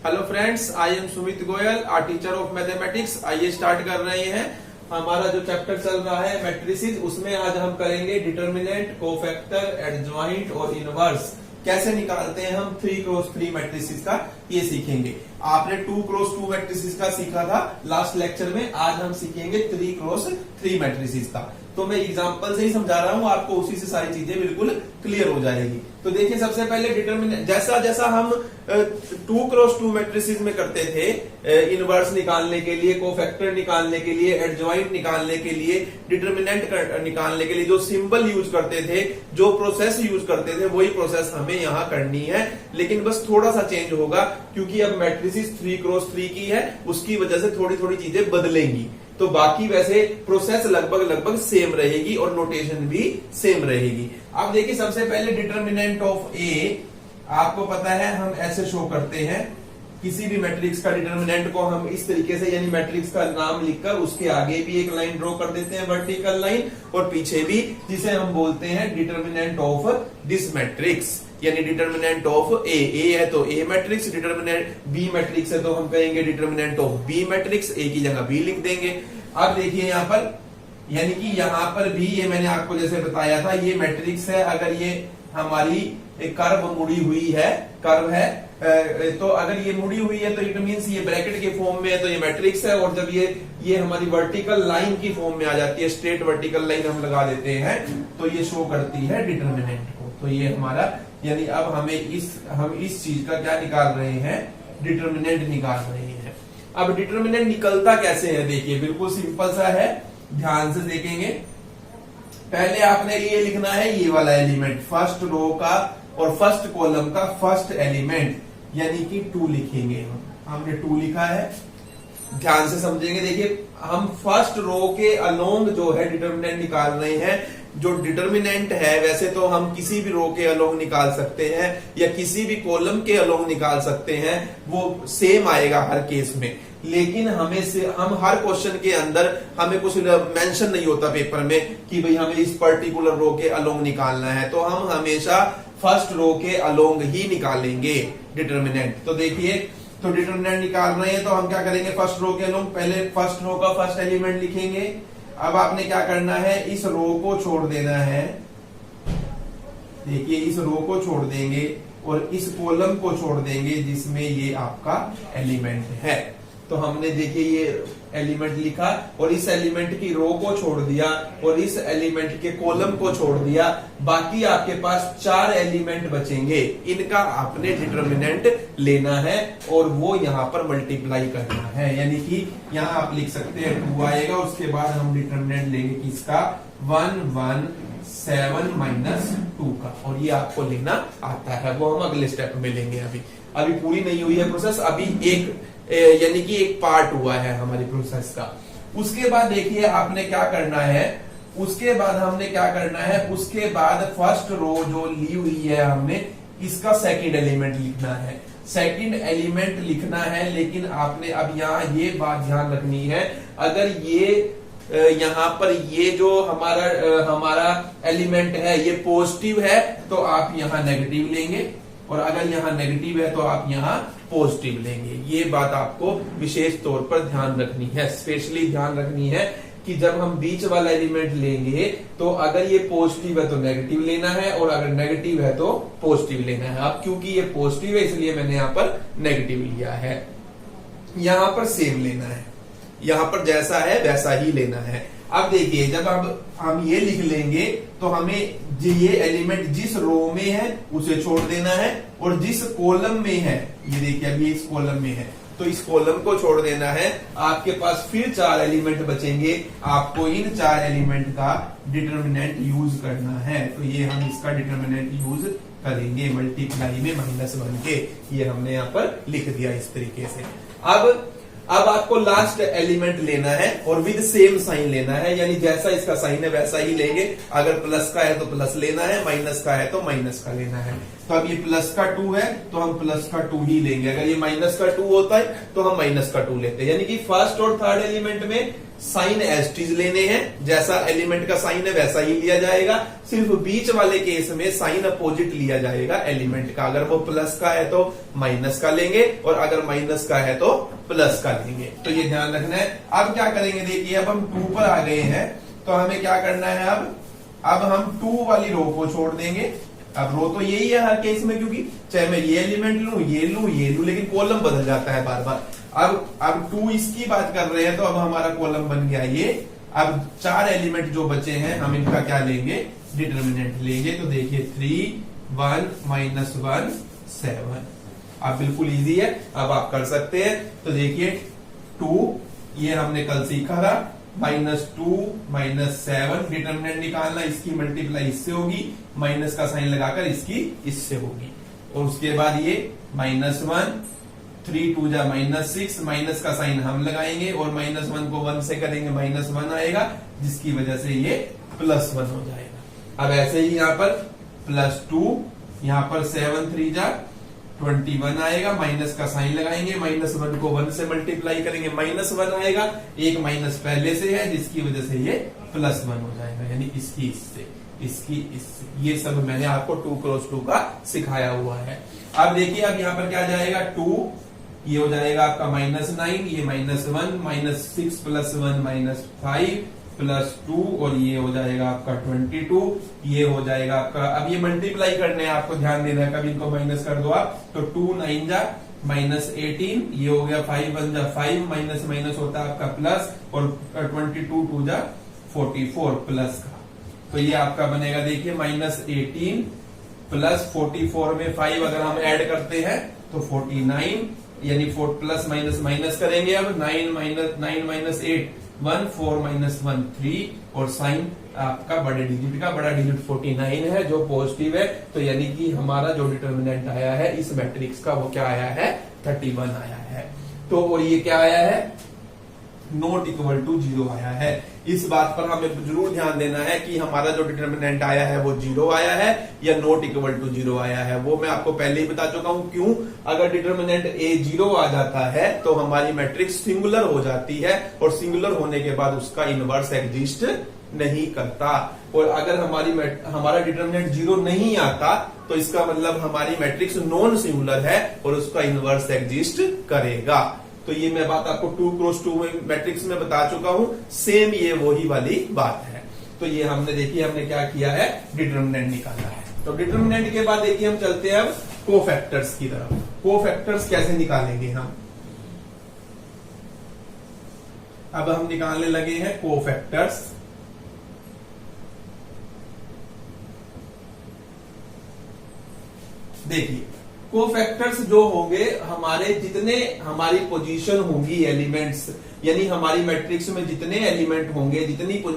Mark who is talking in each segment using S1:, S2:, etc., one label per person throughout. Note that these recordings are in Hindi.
S1: Hello friends, I am Sumit Goyal, a teacher of mathematics. आइए स्टार्ट कर रहे हैं। हमारा जो चैप्टर चल रहा है मैट्रिसेस, उसमें आज हम करेंगे डिटर्मिनेंट, कोफैक्टर, एडजॉइंट और इनवर्स कैसे निकालते हैं हम 3x3 मैट्रिसेस का, ये सीखेंगे। आपने 2x2 मैट्रिसेस का सीखा था लास्ट लेक्चर में, आज हम सीखेंगे 3x3 मैट्रिसेस का। तो मैं एग्जांपल से ही समझा रहा हूं आपको, उसी से सारी चीजें बिल्कुल क्लियर हो जाएगी। तो देखिए, सबसे पहले डिटर्मिनेंट जैसा जैसा हम 2x2 मैट्रिसेस में करते थे, इनवर्स निकालने के लिए, कोफैक्टर निकालने के लिए, एडजॉइंट निकालने के लिए, डिटर्मिनेंट निकालने के लिए जो सिंबल यूज करते थे, जो प्रोसेस यूज करते थे, वही प्रोसेस हमें यहाँ करनी है। लेकिन बस थोड़ा सा चेंज होगा, क्योंकि अब मैट्रिसेस 3x3 की है, उसकी वजह से थोड़ी थोड़ी चीजें बदलेंगी। तो बाकी वैसे प्रोसेस लगभग सेम रहेगी और नोटेशन भी सेम रहेगी। अब देखिए, सबसे पहले डिटर्मिनेंट ऑफ ए, आपको पता है हम ऐसे शो करते हैं किसी भी मैट्रिक्स का डिटर्मिनेंट को हम इस तरीके से, यानी मैट्रिक्स का नाम लिखकर उसके आगे भी एक लाइन ड्रॉ कर देते हैं, वर्टिकल लाइन, और पीछे भी, जिसे हम बोलते हैं डिटर्मिनेंट ऑफ दिस मैट्रिक्स, यानी डिटर्मिनेंट ऑफ ए। ए है तो ए मैट्रिक्स, डिटर्मिनेंट बी मैट्रिक्स है तो हम कहेंगे डिटर्मिनेंट ऑफ बी मैट्रिक्स, ए की जगह बी लिख देंगे। अब देखिए यहाँ पर, यानी कि यहाँ पर भी, ये मैंने आपको जैसे बताया था, ये मैट्रिक्स है। अगर ये हमारी एक कर्व मुड़ी हुई है, कर्व है, तो अगर ये मुड़ी हुई है तो इट मींस ये ब्रैकेट के फॉर्म में है तो ये मैट्रिक्स है। और जब ये हमारी वर्टिकल लाइन की फॉर्म में आ जाती है, स्ट्रेट वर्टिकल लाइन हम लगा देते हैं, तो ये शो करती है डिटर्मिनेंट को। तो ये हमारा, यानी अब हम इस चीज का क्या निकाल रहे हैं, डिटर्मिनेंट निकाल रहे हैं। अब डिटर्मिनेंट निकलता कैसे है, देखिए बिल्कुल सिंपल सा है, ध्यान से देखेंगे। पहले आपने ये लिखना है, ये वाला एलिमेंट, फर्स्ट रो का और फर्स्ट कॉलम का फर्स्ट एलिमेंट, यानी कि 2 लिखेंगे। हमने 2 लिखा है, ध्यान से समझेंगे। देखिए, हम फर्स्ट रो के अलोंग जो है डिटर्मिनेंट निकाल रहे हैं। जो डिटर्मिनेंट है, वैसे तो हम किसी भी रो के अलोंग निकाल सकते हैं या किसी भी कॉलम के अलोंग निकाल सकते हैं, वो सेम आएगा हर केस में। लेकिन हम हर क्वेश्चन के अंदर हमें कुछ मेंशन नहीं होता पेपर में कि भाई हमें इस पर्टिकुलर रो के अलोंग निकालना है, तो हम हमेशा फर्स्ट रो के अलोंग ही निकालेंगे डिटर्मिनेंट। तो देखिए, तो डिटर्मिनेंट निकाल रहे हैं तो हम क्या करेंगे, फर्स्ट रो के अलोंग पहले फर्स्ट रो का फर्स्ट एलिमेंट लिखेंगे। अब आपने क्या करना है, इस रो को छोड़ देना है। देखिए, इस रो को छोड़ देंगे और इस कॉलम को छोड़ देंगे जिसमें ये आपका एलिमेंट है। तो हमने देखिए ये एलिमेंट लिखा और इस एलिमेंट की रो को छोड़ दिया और इस एलिमेंट के कॉलम को छोड़ दिया। बाकी आपके पास 4 एलिमेंट बचेंगे, इनका आपने डिटर्मिनेंट लेना है और वो यहाँ पर मल्टीप्लाई करना है। यानी कि यहाँ आप लिख सकते हैं 2 आएगा, उसके बाद हम डिटर्मिनेंट लेंगे किसका, 117 माइनस 2 का, और ये आपको लेना आता है, वो हम अगले स्टेप में लेंगे। अभी पूरी नहीं हुई है प्रोसेस, अभी एक यानी कि एक पार्ट हुआ है हमारी प्रोसेस का। उसके बाद देखिए आपने क्या करना है, उसके बाद उसके बाद फर्स्ट रो जो ली हुई है हमने, इसका सेकंड एलिमेंट लिखना है। सेकंड एलिमेंट लिखना है, लेकिन आपने अब यहाँ ये बात ध्यान रखनी है, अगर ये यहाँ पर ये जो हमारा एलिमेंट है ये पॉजिटिव है तो आप यहाँ नेगेटिव लेंगे, और अगर यहाँ नेगेटिव है तो आप यहाँ पॉजिटिव लेंगे। ये बात आपको विशेष तौर पर ध्यान रखनी है, स्पेशली ध्यान रखनी है कि जब हम बीच वाला एलिमेंट लेंगे तो अगर ये पॉजिटिव है तो नेगेटिव लेना है, और अगर नेगेटिव है तो पॉजिटिव लेना है। अब क्योंकि ये पॉजिटिव है इसलिए मैंने यहाँ पर नेगेटिव लिया है। यहाँ पर सेम लेना है, यहाँ पर जैसा है वैसा ही लेना है। अब देखिए, जब अब हम ये लिख लेंगे तो हमें ये एलिमेंट जिस रो में है उसे छोड़ देना है, और जिस कॉलम में है, ये देखिए अभी इस कॉलम में है तो इस कॉलम को छोड़ देना है। आपके पास फिर 4 एलिमेंट बचेंगे, आपको इन 4 एलिमेंट का डिटर्मिनेंट यूज करना है। तो ये हम इसका डिटर्मिनेंट यूज करेंगे मल्टीप्लाई में -1 के, ये हमने यहाँ पर लिख दिया इस तरीके से। अब आपको लास्ट एलिमेंट लेना है और विद सेम साइन लेना है, यानी जैसा इसका साइन है वैसा ही लेंगे। अगर प्लस का है तो प्लस लेना है, माइनस का है तो माइनस का लेना है। तो अब ये प्लस का 2 है तो हम प्लस का 2 ही लेंगे, अगर ये माइनस का 2 होता है तो हम माइनस का 2 लेते हैं। यानी कि फर्स्ट और थर्ड एलिमेंट में साइन एस्टीज लेने हैं, जैसा एलिमेंट का साइन है वैसा ही लिया जाएगा, सिर्फ बीच वाले केस में साइन अपोजिट लिया जाएगा एलिमेंट का। अगर वो प्लस का है तो माइनस का लेंगे, और अगर माइनस का है तो प्लस का लेंगे। तो ये ध्यान रखना है। अब क्या करेंगे, देखिए अब हम 2 पर आ गए हैं, तो हमें क्या करना है, अब हम 2 वाली रो को छोड़ देंगे। अब रो तो यही है हर केस में, क्योंकि चाहे मैं ये एलिमेंट लूं, ये लूं, लेकिन कॉलम बदल जाता है बार बार। अब 2 इसकी बात कर रहे हैं, तो अब हमारा कॉलम बन गया ये। अब 4 एलिमेंट जो बचे हैं, हम इनका क्या लेंगे, डिटर्मिनेंट लेंगे। तो देखिए 3 1 -1 7। अब बिल्कुल इजी है, अब आप कर सकते हैं। तो देखिए 2, ये हमने कल सीखा था, -2 -7 डिटर्मिनेंट निकालना, इसकी मल्टीप्लाई इससे होगी, माइनस का साइन लगाकर इसकी इससे होगी। और उसके बाद ये -1, 3 2 जा -6, माइनस का साइन हम लगाएंगे और -1 को 1 से करेंगे, -1 आएगा, जिसकी वजह से ये +1 हो जाएगा। अब ऐसे ही यहाँ पर +2, यहाँ पर 7 3 जा 21 आएगा, माइनस का साइन लगाएंगे, -1 को 1 से मल्टीप्लाई करेंगे, -1 आएगा, एक माइनस पहले से है जिसकी वजह से ये +1 हो जाएगा, यानी इसकी इससे, इसकी इससे। ये सब मैंने आपको 2 × 2 का सिखाया हुआ है। अब देखिए अब यहाँ पर क्या जाएगा, 2, ये हो जाएगा आपका -9, ये -1, -6 + 1 -5 +2, और ये हो जाएगा आपका 22, ये हो जाएगा आपका। अब ये मल्टीप्लाई करने हैं, आपको ध्यान देना है, कभी इनको माइनस कर दो आप, तो 2 9 जा -18, ये हो गया 5 1 जा 5, माइनस माइनस होता है आपका प्लस, और 22 2 जा 44 प्लस का, तो ये आपका बनेगा देखिए -18 + 44 में 5 अगर हम ऐड करते हैं तो 49, यानी 4 प्लस माइनस माइनस करेंगे। अब 9 - 8 1 4 - 1 3, और साइन आपका बड़े डिजिट का, बड़ा डिजिट 49 है जो पॉजिटिव है, तो यानी कि हमारा जो डिटर्मिनेंट आया है इस मैट्रिक्स का वो क्या आया है, 31 आया है। तो और ये क्या आया है, नॉट इक्वल टू 0 आया है। इस बात पर हमें जरूर ध्यान देना है कि हमारा जो डिटर्मिनेंट आया है वो 0 आया है या नॉट इक्वल टू 0 आया है, वो मैं आपको पहले ही बता चुका हूं। क्यों, अगर डिटर्मिनेंट A 0 आ जाता है तो हमारी मैट्रिक्स सिंगुलर हो जाती है, और सिंगुलर होने के बाद उसका इनवर्स एग्जिस्ट नहीं करता। और अगर हमारा डिटर्मिनेंट 0 नहीं आता तो इसका मतलब हमारी मैट्रिक्स नॉन सिंगुलर है और उसका इनवर्स एग्जिस्ट करेगा। तो ये मैं बात आपको 2 × 2 मैट्रिक्स में बता चुका हूं, सेम ये वही वाली बात है। तो ये हमने देखिए हमने क्या किया है, डिटर्मिनेंट निकाला है। तो डिटर्मिनेंट के बाद देखिए हम चलते हैं अब कोफैक्टर्स की तरफ। कोफैक्टर्स कैसे निकालेंगे हम, अब हम निकालने लगे हैं कोफैक्टर्स। देखिए कोफैक्टर्स जो होंगे, हमारे जितने हमारी पोजीशन होंगी एलिमेंट्स, यानी हमारी मैट्रिक्स में जितने एलिमेंट होंगे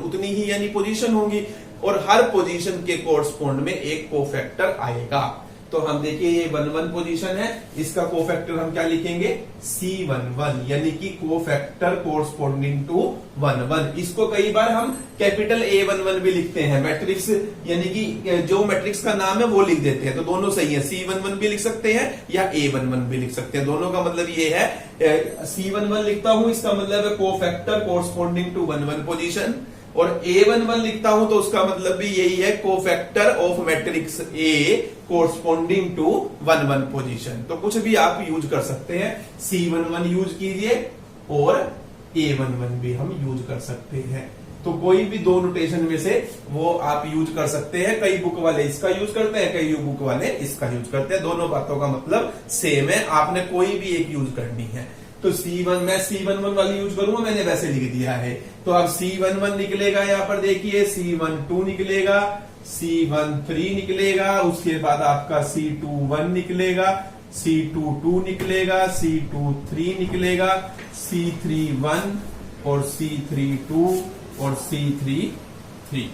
S1: उतनी ही यानी पोजीशन होंगी, और हर पोजीशन के कोरस्पॉन्ड में एक कोफैक्टर आएगा। तो हम देखिए ये 1 1 पोजीशन है, इसका कोफैक्टर हम क्या लिखेंगे, C11, यानी कि कोफैक्टर कोरस्पॉन्डिंग टू 1 1। इसको कई बार हम कैपिटल A11 भी लिखते हैं, मैट्रिक्स यानी कि जो मैट्रिक्स का नाम है वो लिख देते हैं, तो दोनों सही है। C11 भी लिख सकते हैं या A11 भी लिख सकते हैं, दोनों का मतलब ये है। C11 लिखता हूं इसका मतलब है कोफैक्टर कोरस्पॉन्डिंग टू 1 1 पोजीशन, और A11 लिखता हूं तो उसका मतलब भी यही है, cofactor of matrix A corresponding to 1 1 position. तो कुछ भी आप यूज कर सकते हैं, C11 यूज कीजिए और A11 भी हम यूज कर सकते हैं। तो कोई भी दो नोटेशन में से वो आप यूज कर सकते हैं। कई बुक वाले इसका यूज करते हैं, कई बुक वाले इसका यूज करते हैं, दोनों बातों का मतलब सेम है, आपने कोई भी एक यूज करनी है। तो C1 मैं C11 वाली यूज करूंगा, मैंने वैसे लिख दिया है। तो अब C11 निकलेगा, यहां पर देखिए C12 निकलेगा, C13 निकलेगा, उसके बाद आपका C21 निकलेगा, C22 निकलेगा, C23 निकलेगा, C31 और C32 और C33।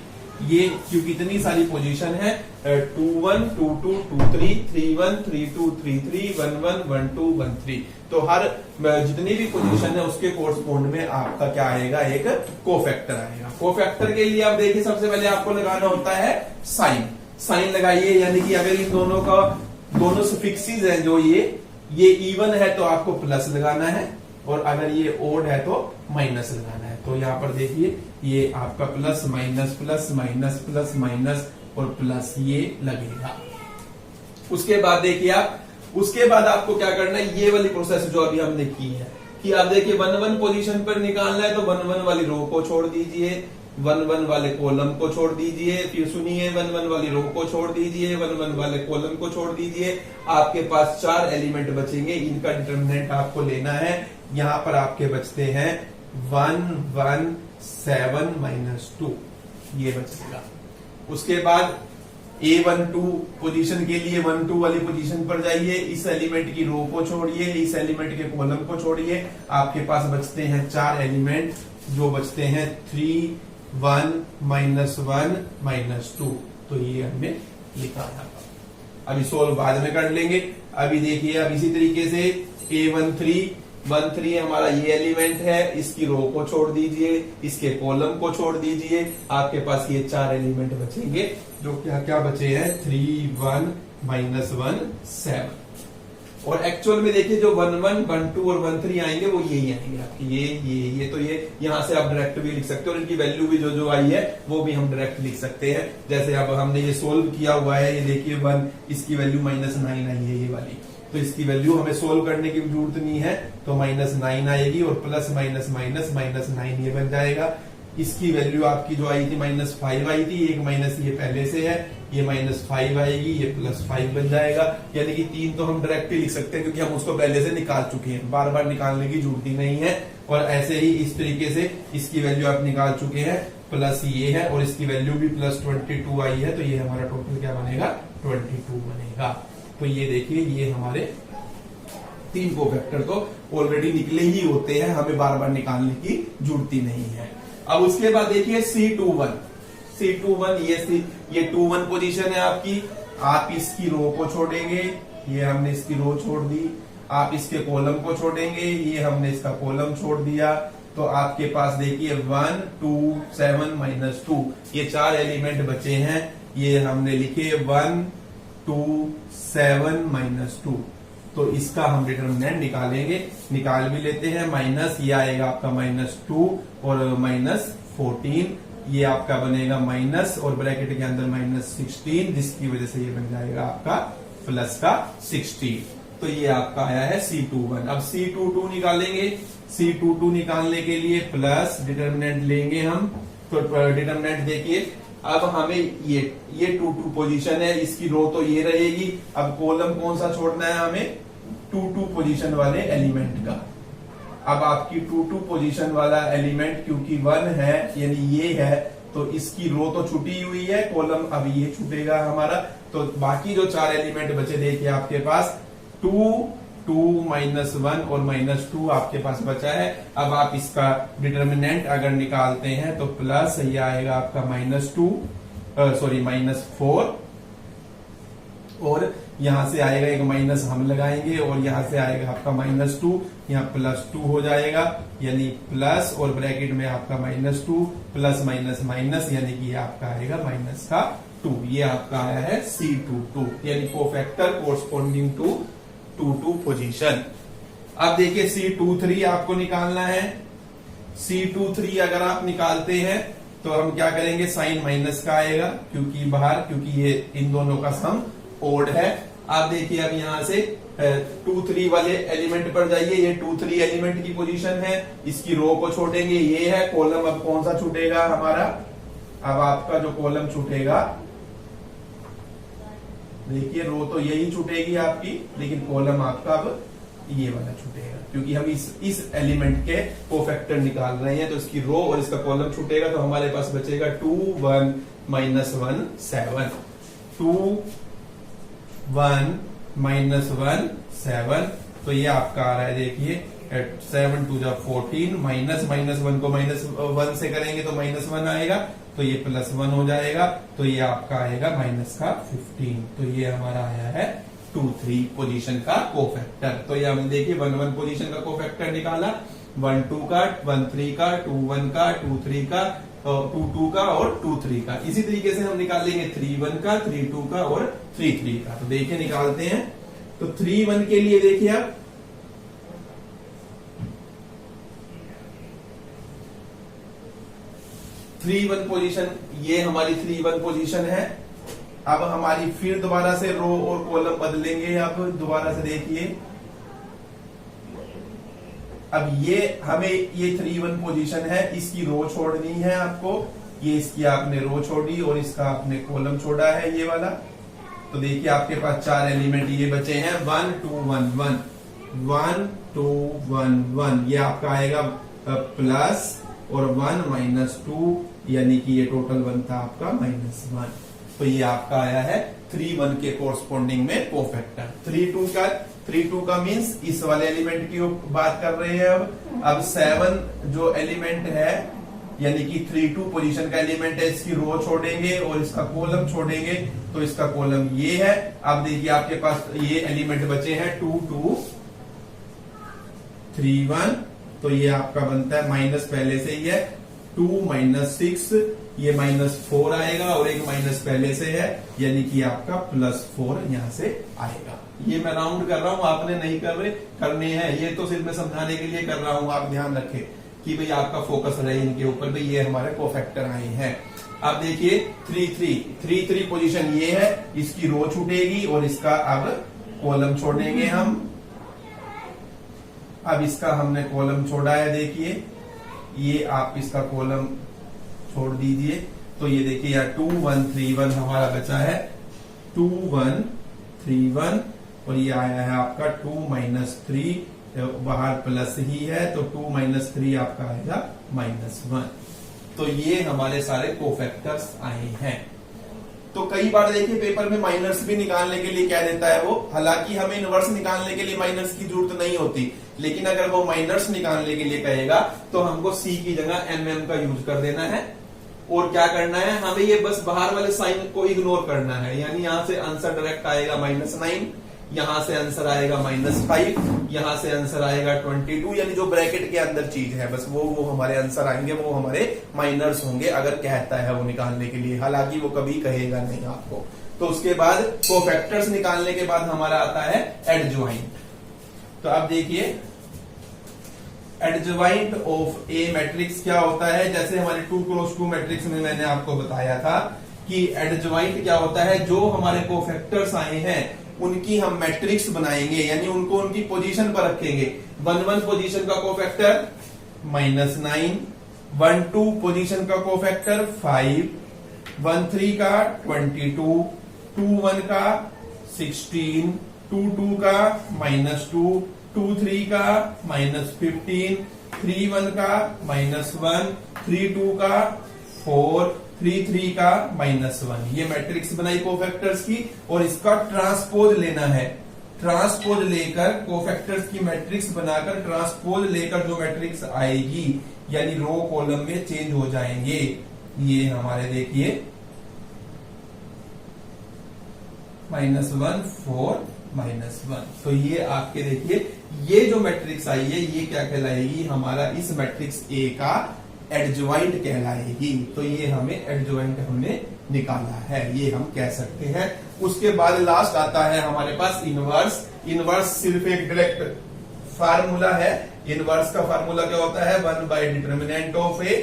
S1: ये क्योंकि इतनी सारी पोजीशन है, 21 22 23 31 32 33 11 12 13, तो हर जितनी भी पोजीशन है उसके कोरस्पॉन्ड में आपका क्या आएगा, एक कोफैक्टर आएगा। कोफैक्टर के लिए आप देखिए सबसे पहले आपको लगाना होता है साइन। साइन लगाइए, यानी कि अगर इन दोनों सफिक्सेस हैं जो ये इवन है तो आपको प्लस लगाना है, और अगर ये ओड है तो माइनस लगाना है। तो यहाँ पर देखिए ये आपका plus minus plus minus plus minus और प्लस ये लगेगा। उसके बाद देखिए आप, उसके बाद आपको क्या करना है, ये वाली प्रोसेस जो अभी हमने की है कि आप देखिए 1 1 पोजीशन पर निकालना है तो 1 1 वाली रो को छोड़ दीजिए, 1 1 वाले कॉलम को छोड़ दीजिए, फिर सुनिए 1 1 वाली रो को छोड़ दीजिए, 1 1 वाले कॉलम को छोड़ दीजिए। आपके पास 4 एलिमेंट बचेंगे, इनका डिटरमिनेंट आपको लेना है। यहां पर आपके बचते हैं 1 1 7 -2 ये बचेगा। उसके बाद A12 पोजीशन के लिए 1 2 वाली पोजीशन पर जाइए, इस एलिमेंट की रो को छोड़िए, इस एलिमेंट के कॉलम को छोड़िए, आपके पास बचते हैं 4 एलिमेंट जो बचते हैं 3 1 -1 -2। तो ये हमने लिखा है। अभी सोल्व बाद में कर लेंगे। अभी देखिए अब इसी तरीके से A13 13 हमारा ये एलिमेंट है, इसकी रो को छोड़ दीजिए, इसके कॉलम को छोड़ दीजिए, आपके पास ये 4 एलिमेंट बचेंगे जो क्या क्या बचे हैं 3 1 -1 7। और एक्चुअल में देखिए जो 1 1 1 2 और 1 3 आएंगे वो यही आएंगे आपके, ये तो ये यहां से आप डायरेक्ट भी लिख सकते हो और इनकी वैल्यू भी जो आई है वो भी हम डायरेक्ट लिख सकते हैं। जैसे अब हमने ये सोल्व किया हुआ है, ये देखिए 1 इसकी वैल्यू -9 आई है ये वाली, तो इसकी वैल्यू हमें सोल्व करने की जरूरत नहीं है, तो -9 आएगी और प्लस माइनस माइनस -9 ये बन जाएगा। इसकी वैल्यू आपकी जो आई थी -5 आई थी, एक माइनस ये पहले से है, ये -5 आएगी, ये +5 बन जाएगा। यानी कि 3 तो हम डायरेक्ट ही लिख सकते हैं क्योंकि हम उसको पहले से निकाल चुके हैं, बार बार निकालने की जरूरत ही नहीं है। और ऐसे ही इस तरीके से इसकी वैल्यू आप निकाल चुके हैं, प्लस ये है और इसकी वैल्यू भी +22 आई है, तो ये हमारा टोटल क्या बनेगा 22 बनेगा। तो ये देखिए ये हमारे 3 कोफैक्टर तो ऑलरेडी निकले ही होते हैं, हमें बार बार निकालने की जरूरत ही नहीं है। अब उसके बाद देखिए C21 ये 2 1 पोजीशन है आपकी, आप इसकी रो को छोड़ेंगे, ये हमने इसकी रो छोड़ दी, आप इसके कॉलम को छोड़ेंगे, ये हमने इसका कॉलम छोड़ दिया, तो आपके पास देखिए 1 2 7 -2 ये 4 एलिमेंट बचे हैं, ये हमने लिखे 1 2 7 -2। तो इसका हम डिटरमिनेंट निकालेंगे, निकाल भी लेते हैं। माइनस ये आएगा आपका -2 और -14, ये आपका बनेगा माइनस और ब्रैकेट के अंदर -16, जिसकी वजह से ये बन जाएगा आपका प्लस का 16। तो ये आपका आया है C21। अब C22 निकालेंगे, C22 निकालने के लिए प्लस डिटरमिनेंट लेंगे हम। तो डिटरमिनेंट देखिए अब हमें ये 2 2 पोजीशन है, इसकी रो तो ये रहेगी। अब कॉलम कौन सा छोड़ना है हमें 2 2 पोजीशन वाले एलिमेंट का। अब आपकी 2 2 पोजीशन वाला एलिमेंट क्योंकि 1 है यानी ये है, तो इसकी रो तो छुटी हुई है, कॉलम अब ये छूटेगा हमारा। तो बाकी जो 4 एलिमेंट बचे देखिए आपके पास 2 2 -1 और -2 आपके पास बचा है। अब आप इसका डिटरमिनेंट अगर निकालते हैं तो प्लस ये आएगा आपका -4 और यहां से आएगा एक माइनस हम लगाएंगे और यहां से आएगा आपका -2, यहाँ +2 हो जाएगा, यानी प्लस और ब्रैकेट में आपका -2 प्लस माइनस माइनस, यानी कि ये आपका आएगा -2। ये आपका आया है C22 यानी कोफैक्टर कोरस्पोंडिंग टू 2 2 पोजीशन। अब देखिए C23 आपको निकालना है। C23 अगर आप निकालते हैं तो हम क्या करेंगे, साइन माइनस का आएगा क्योंकि बाहर, क्योंकि ये इन दोनों का सम ओड है। आप देखिए अब यहां से 2 3 वाले एलिमेंट पर जाइए, ये 2 3 एलिमेंट की पोजीशन है, इसकी रो को छोड़ेंगे, ये है कॉलम। अब कौन सा छूटेगा हमारा, अब आपका जो कॉलम छूटेगा देखिए, रो तो यही छूटेगी आपकी, लेकिन कॉलम आपका अब ये वाला छूटेगा क्योंकि हम इस एलिमेंट के कोफैक्टर निकाल रहे हैं, तो इसकी रो और इसका कॉलम छूटेगा। तो हमारे पास बचेगा 2 1 -1 7 2 1 -1 7। तो ये आपका आ रहा है देखिए 7 2 14, -1 को -1 से करेंगे तो -1 आएगा, तो ये +1 हो जाएगा, तो ये आपका आएगा -15। तो ये हमारा आया है 2 3 पोजीशन का कोफैक्टर। तो ये हमने देखिए 1 1 पोजीशन का कोफैक्टर निकाला, 1 2 का, 1 3 का, 2 1 का, 2 3 का, 2 2 का और 2 3 का। इसी तरीके से हम निकालेंगे 3 1 का, 3 2 का और 3 3 का। तो देखिए निकालते हैं। तो 3 1 के लिए देखिए आप 3-1 पोजीशन, ये हमारी 3-1 पोजीशन है। अब हमारी फिर दोबारा से रो और कॉलम बदलेंगे। अब दोबारा से देखिए, अब ये हमें ये 3-1 पोजीशन है, इसकी रो छोड़नी है आपको। ये इसकी आपने रो छोड़ी और इसका आपने कॉलम छोड़ा है, ये वाला। तो देखिए आपके पास 4 एलिमेंट ये बचे हैं, 1 2 1 1 1 2 1 1। ये आपका आएगा प्लस और 1 -2, यानी कि ये टोटल बनता आपका -1। तो ये आपका आया है 3-1 के कोरस्पोंडिंग में कोफैक्टर। 3-2 का मीन्स इस वाले एलिमेंट की बात कर रहे हैं। अब 7 जो एलिमेंट है, यानी कि 3-2 पोजीशन का एलिमेंट है, इसकी रो छोड़ेंगे और इसका कॉलम छोड़ेंगे। तो इसका कॉलम ये है। अब देखिए आपके पास ये एलिमेंट बचे हैं 2 2 3 1। तो ये आपका बनता है माइनस पहले से ही है 2 -6, ये -4 आएगा और एक माइनस पहले से है, यानी कि आपका +4 यहां से आएगा। ये मैं राउंड कर रहा हूं, आपने नहीं करने हैं, ये तो सिर्फ मैं समझाने के लिए कर रहा हूं। आप ध्यान रखें कि भाई आपका फोकस रहे इनके ऊपर, भाई ये हमारे कोफैक्टर आए हैं। अब देखिए 3-3 पोजीशन ये है, इसकी रो छूटेगी और इसका अब कॉलम छोड़ेंगे हम। अब इसका हमने कॉलम छोड़ा है, देखिए ये आप इसका कॉलम छोड़ दीजिए। तो ये देखिए यार 2 1 3 1 हमारा बचा है 2 1 3 1 और ये आया है आपका 2 -3, बाहर प्लस ही है तो 2 -3 आपका आएगा -1। तो ये हमारे सारे कोफैक्टर्स आए हैं। तो कई बार देखिए पेपर में माइनर्स भी निकालने के लिए कह देता है वो, हालांकि हमें इनवर्स निकालने के लिए माइनर्स की जरूरत नहीं होती, लेकिन अगर वो माइनर्स निकालने के लिए कहेगा तो हमको सी की जगह mm का यूज कर देना है। और क्या करना है, हमें ये बस बाहर वाले साइन को इग्नोर करना है। यानी यहां से आंसर डायरेक्ट आएगा -9, यहां से आंसर आएगा -5, यहां से आंसर आएगा 22, यानी जो ब्रैकेट के अंदर चीज है बस वो हमारे आंसर आएंगे, वो हमारे माइनर्स होंगे अगर कहता है वो निकालने के लिए, हालांकि वो कभी कहेगा नहीं आपको। तो उसके बाद कोफैक्टर्स निकालने के बाद हमारा आता है एडजॉइंट। तो आप देखिए एडजॉइंट ऑफ ए मैट्रिक्स क्या होता है। जैसे हमारे 2 × 2 मैट्रिक्स में मैंने आपको बताया था कि एडजॉइंट क्या होता है, जो हमारे कोफैक्टर्स आए हैं उनकी हम मैट्रिक्स बनाएंगे, यानी उनको उनकी पोजीशन पर रखेंगे। 1 1 पोजीशन का कोफैक्टर -9, 1 2 पोजीशन का कोफैक्टर 5, 1 3 का 22, 2 1 का 16, 2 2 का -2, 2 3 का -15, 3 1 का -1, 3 2 का 4, 3 3 का -1। ये मैट्रिक्स बनाई कोफैक्टर्स की और इसका ट्रांसपोज लेना है। ट्रांसपोज लेकर कोफैक्टर्स की मैट्रिक्स बनाकर ट्रांसपोज लेकर जो मैट्रिक्स आएगी, यानी रो कॉलम में चेंज हो जाएंगे। ये हमारे देखिए -1 4 -1। तो ये आपके देखिए ये जो मैट्रिक्स आई है ये क्या कहलाएगी, हमारा इस मैट्रिक्स ए का एडजॉइंट कहलाएगी। तो ये हमें एडजॉइंट हमने निकाला है, ये हम कह सकते हैं। उसके बाद लास्ट आता है हमारे पास इनवर्स। इनवर्स सिर्फ एक डायरेक्ट फार्मूला है। इनवर्स का फार्मूला क्या होता है, 1/डिटर्मिनेंट ऑफ ए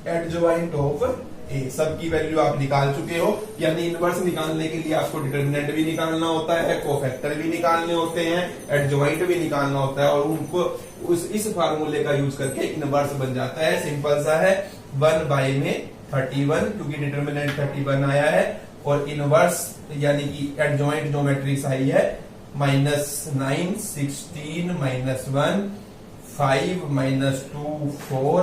S1: एडजॉइंट ऑफ ए। सबकी वैल्यू आप निकाल चुके हो, यानी इनवर्स निकालने के लिए आपको डिटर्मिनेंट भी निकालना होता है, कोफैक्टर भी निकालने होते हैं, एडजॉइंट भी निकालना होता है, और उनको इस फार्मूले का यूज करके इनवर्स बन जाता है। सिंपल सा है, 1/31 क्योंकि डिटर्मिनेंट 31 आया है, और इनवर्स यानी कि एडजॉइंट जो मैट्रिक्स आई है -9 16 -1 5 -2 4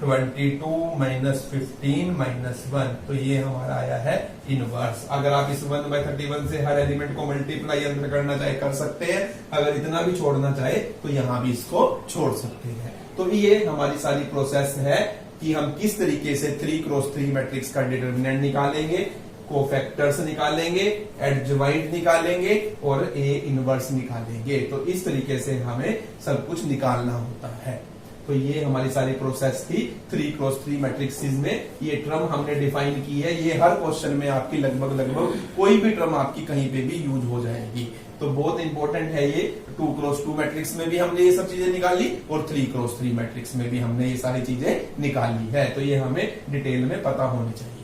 S1: 22 -15 -1। तो ये हमारा आया है इनवर्स। अगर आप इस 1/31 से हर एलिमेंट को मल्टीप्लाई अंदर करना चाहे कर सकते हैं, अगर इतना भी छोड़ना चाहे तो यहां भी इसको छोड़ सकते हैं। तो ये हमारी सारी प्रोसेस है कि हम किस तरीके से 3 × 3 मैट्रिक्स का डिटर्मिनेंट निकालेंगे, कोफैक्टर्स निकालेंगे, एडजॉइंट निकालेंगे और ए इनवर्स निकालेंगे। तो इस तरीके से हमें सब कुछ निकालना होता है। तो ये हमारी सारी प्रोसेस थी 3 × 3 मैट्रिक्सिस में। ये टर्म हमने डिफाइन की है, ये हर क्वेश्चन में आपकी लगभग कोई भी टर्म आपकी कहीं पे भी यूज हो जाएगी। तो बहुत इंपॉर्टेंट है ये। 2x2 मैट्रिक्स में भी हमने ये सब चीजें निकाली और 3x3 मैट्रिक्स में भी हमने ये सारी चीजें निकाली है, तो ये हमें डिटेल में पता होनी चाहिए।